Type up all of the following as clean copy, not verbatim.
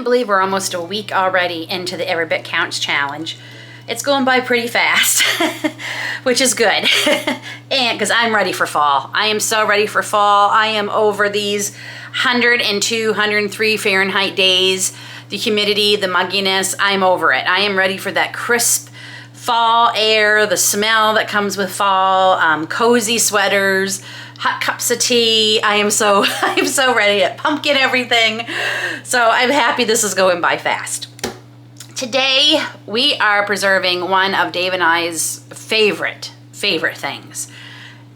believe we're almost a week already into the Every Bit Counts challenge. It's going by pretty fast, which is good. And because I'm ready for fall. I am so ready for fall. I am over these 102, 103 Fahrenheit days, the humidity, the mugginess. I'm over it. I am ready for that crisp fall air, the smell that comes with fall, cozy sweaters, hot cups of tea. I am so ready to pumpkin everything. So I'm happy this is going by fast. Today we are preserving one of Dave and I's favorite things.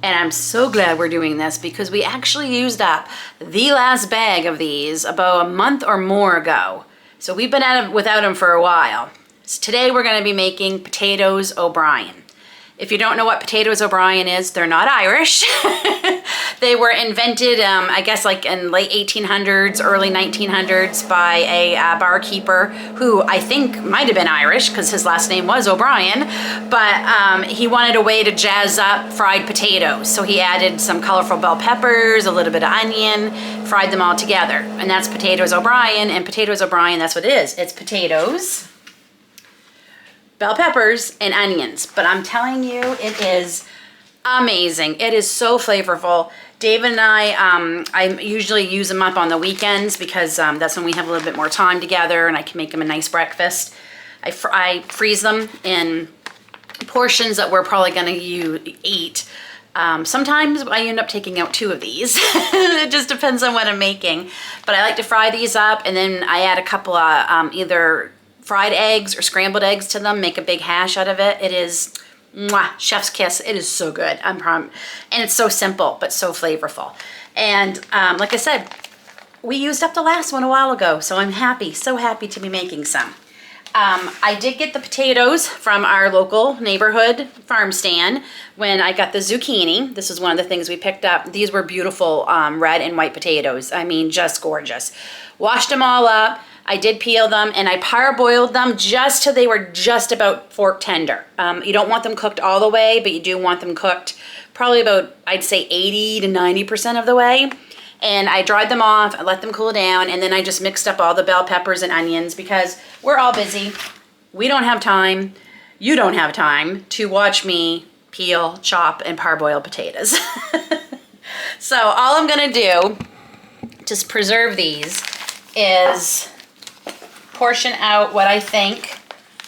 And I'm so glad we're doing this because we actually used up the last bag of these about a month or more ago. So we've been without them for a while. So today we're going to be making potatoes O'Brien. If you don't know what potatoes O'Brien is, they're not Irish. They were invented, I guess, like in late 1800s, early 1900s by a barkeeper who I think might have been Irish because his last name was O'Brien, but he wanted a way to jazz up fried potatoes. So he added some colorful bell peppers, a little bit of onion, fried them all together. And that's potatoes O'Brien, and potatoes O'Brien, that's what it is. It's potatoes, bell peppers, and onions. But I'm telling you, it is amazing. It is so flavorful. Dave and I usually use them up on the weekends because that's when we have a little bit more time together and I can make them a nice breakfast. I freeze them in portions that we're probably gonna eat. Sometimes I end up taking out 2 of these. It just depends on what I'm making. But I like to fry these up and then I add a couple of either fried eggs or scrambled eggs to them, make a big hash out of it. It is mwah, chef's kiss. It is so good. And it's so simple, but so flavorful. And like I said, we used up the last one a while ago, so I'm happy, so happy to be making some. I did get the potatoes from our local neighborhood farm stand when I got the zucchini. This is one of the things we picked up. These were beautiful red and white potatoes. I mean, just gorgeous. Washed them all up. I did peel them and I parboiled them just till they were just about fork tender. You don't want them cooked all the way, but you do want them cooked probably about, I'd say 80 to 90% of the way. And I dried them off, I let them cool down, and then I just mixed up all the bell peppers and onions because we're all busy. We don't have time. You don't have time to watch me peel, chop, and parboil potatoes. So all I'm gonna do to preserve these is portion out what I think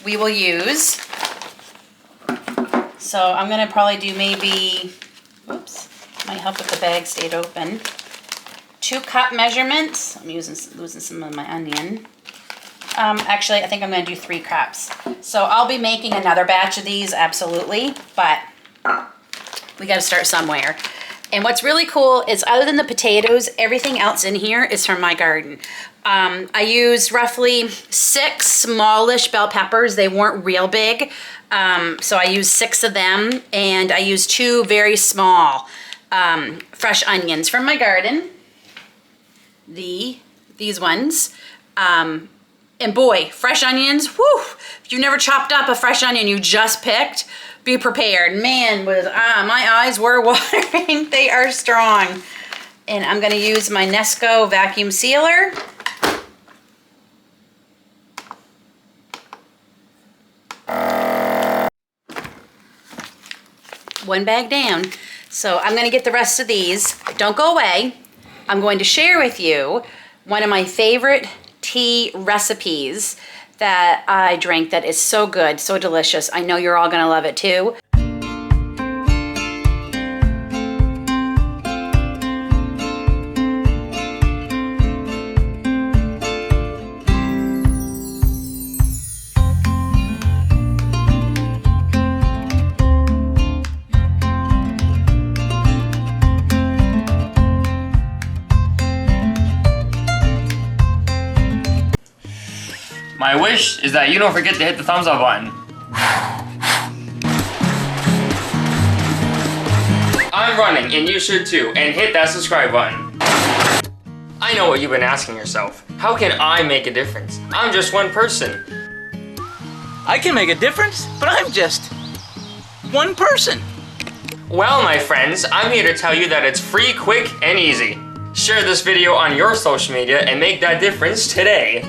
we will use. So I'm gonna probably do maybe, oops, might help if the bag stayed open. 2 cup measurements. I'm losing some of my onion. Actually, I think I'm gonna do 3 cups. So I'll be making another batch of these, absolutely, but we gotta start somewhere. And what's really cool is other than the potatoes, everything else in here is from my garden. I used roughly 6 smallish bell peppers. They weren't real big. So I used 6 of them and I used 2 very small fresh onions from my garden. These ones. And boy, fresh onions, whew, if you've never chopped up a fresh onion you just picked, be prepared. Man, my eyes were watering. They are strong. And I'm gonna use my Nesco vacuum sealer. One bag down. So I'm gonna get the rest of these. Don't go away. I'm going to share with you one of my favorite tea recipes that I drank that is so good, so delicious. I know you're all gonna love it too. My wish is that you don't forget to hit the thumbs up button. I'm running and you should too, and hit that subscribe button. I know what you've been asking yourself. How can I make a difference? I'm just one person. I can make a difference, but I'm just one person. Well, my friends, I'm here to tell you that it's free, quick, and easy. Share this video on your social media and make that difference today.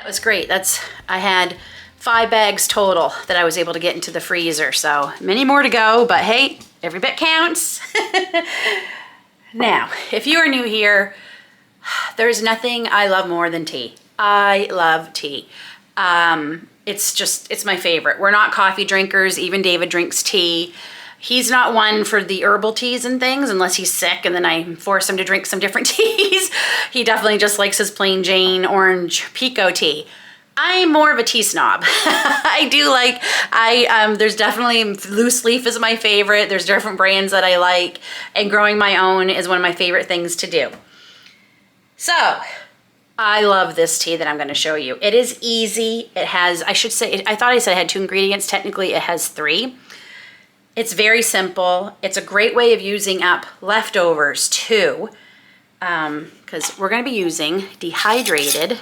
That was great. I had 5 bags total that I was able to get into the freezer. So many more to go, but hey, every bit counts. Now, if you are new here, there's nothing I love more than tea. I love tea. It's my favorite. We're not coffee drinkers. Even David drinks tea. He's not one for the herbal teas and things unless he's sick and then I force him to drink some different teas. He definitely just likes his plain Jane orange Pico tea. I'm more of a tea snob. There's definitely loose leaf is my favorite. There's different brands that I like, and growing my own is one of my favorite things to do. So, I love this tea that I'm going to show you. It is easy. It has, I thought I said it had 2 ingredients. Technically, it has 3. It's very simple. It's a great way of using up leftovers too, because we're going to be using dehydrated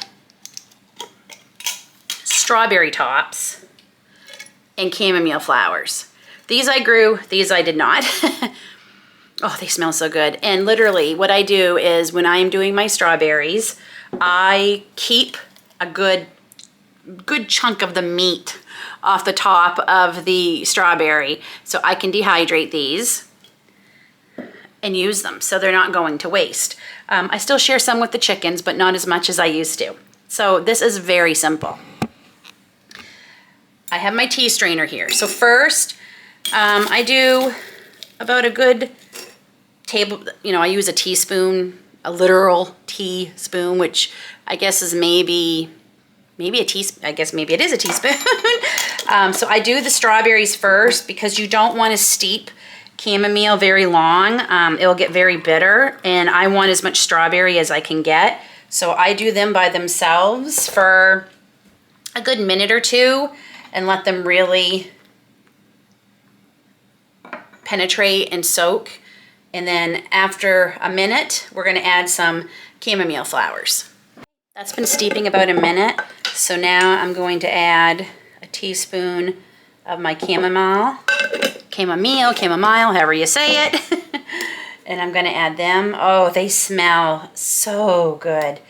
strawberry tops and chamomile flowers. These I grew, these I did not. Oh, they smell so good. And literally what I do is when I'm doing my strawberries, I keep a good chunk of the meat off the top of the strawberry so I can dehydrate these and use them so they're not going to waste. I still share some with the chickens, but not as much as I used to. So this is very simple. I have my tea strainer here. So first, I do about a good table, I use a teaspoon, a literal teaspoon, which I guess is maybe a teaspoon. I guess maybe it is a teaspoon. So I do the strawberries first because you don't want to steep chamomile very long. It'll get very bitter, and I want as much strawberry as I can get. So I do them by themselves for a good minute or 2 and let them really penetrate and soak. And then after a minute, we're going to add some chamomile flowers. That's been steeping about a minute. So now I'm going to add a teaspoon of my chamomile, however you say it. And I'm going to add them. Oh, they smell so good.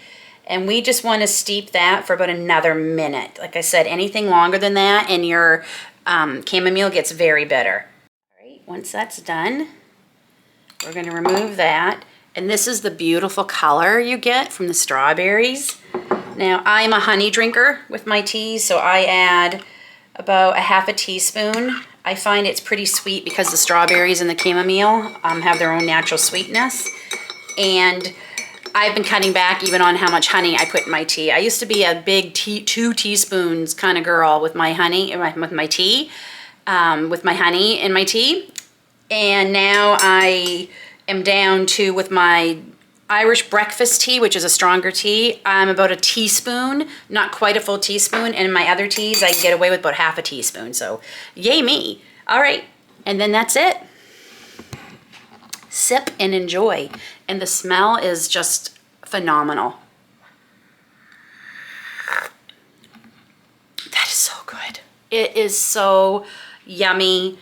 And we just want to steep that for about another minute. Like I said, anything longer than that and your chamomile gets very bitter. All right, once that's done, we're going to remove that. And this is the beautiful color you get from the strawberries. Now, I'm a honey drinker with my tea, so I add about a half a teaspoon. I find it's pretty sweet because the strawberries and the chamomile have their own natural sweetness. And I've been cutting back even on how much honey I put in my tea. I used to be a big 2 teaspoons kind of girl with my honey, with my tea, with my honey in my tea. And now I am down to, with my Irish breakfast tea, which is a stronger tea, I'm about a teaspoon, not quite a full teaspoon. And in my other teas, I can get away with about half a teaspoon. So yay me. All right, and then that's it. Sip and enjoy. And the smell is just phenomenal. That is so good. It is so yummy.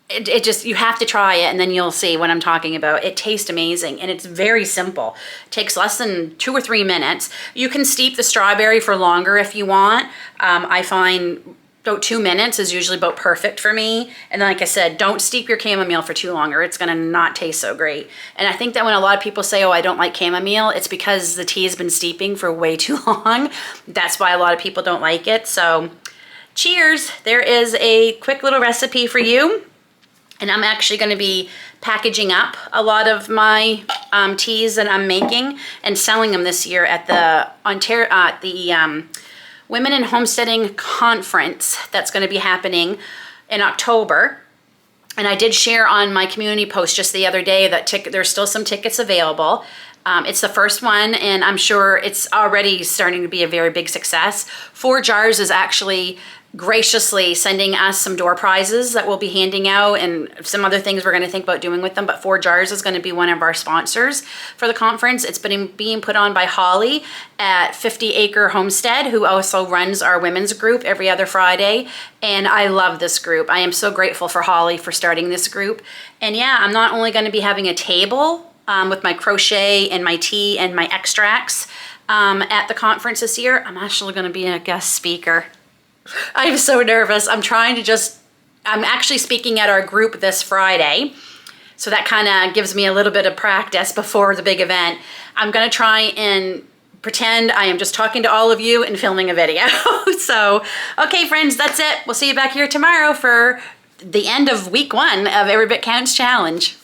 It just, you have to try it and then you'll see what I'm talking about. It tastes amazing and it's very simple. It takes less than 2 or 3 minutes. You can steep the strawberry for longer if you want. I find about 2 minutes is usually about perfect for me. And then, like I said, don't steep your chamomile for too long or it's gonna not taste so great. And I think that when a lot of people say, oh, I don't like chamomile, it's because the tea has been steeping for way too long. That's why a lot of people don't like it. So cheers. There is a quick little recipe for you. And I'm actually going to be packaging up a lot of my teas that I'm making and selling them this year at the Women in Homesteading Conference that's going to be happening in October. And I did share on my community post just the other day that there's still some tickets available. It's the first one, and I'm sure it's already starting to be a very big success. 4 Jars is actually graciously sending us some door prizes that we'll be handing out and some other things we're going to think about doing with them. But 4 Jars is going to be one of our sponsors for the conference. It's being put on by Holly at 50 Acre Homestead, who also runs our women's group every other Friday. And I love this group. I am so grateful for Holly for starting this group. And yeah, I'm not only going to be having a table with my crochet and my tea and my extracts. at the conference this year. I'm actually going to be a guest speaker. I'm so nervous. I'm actually speaking at our group this Friday. So that kind of gives me a little bit of practice before the big event. I'm going to try and pretend I am just talking to all of you and filming a video. So, okay, friends, that's it. We'll see you back here tomorrow for the end of week 1 of Every Bit Counts Challenge.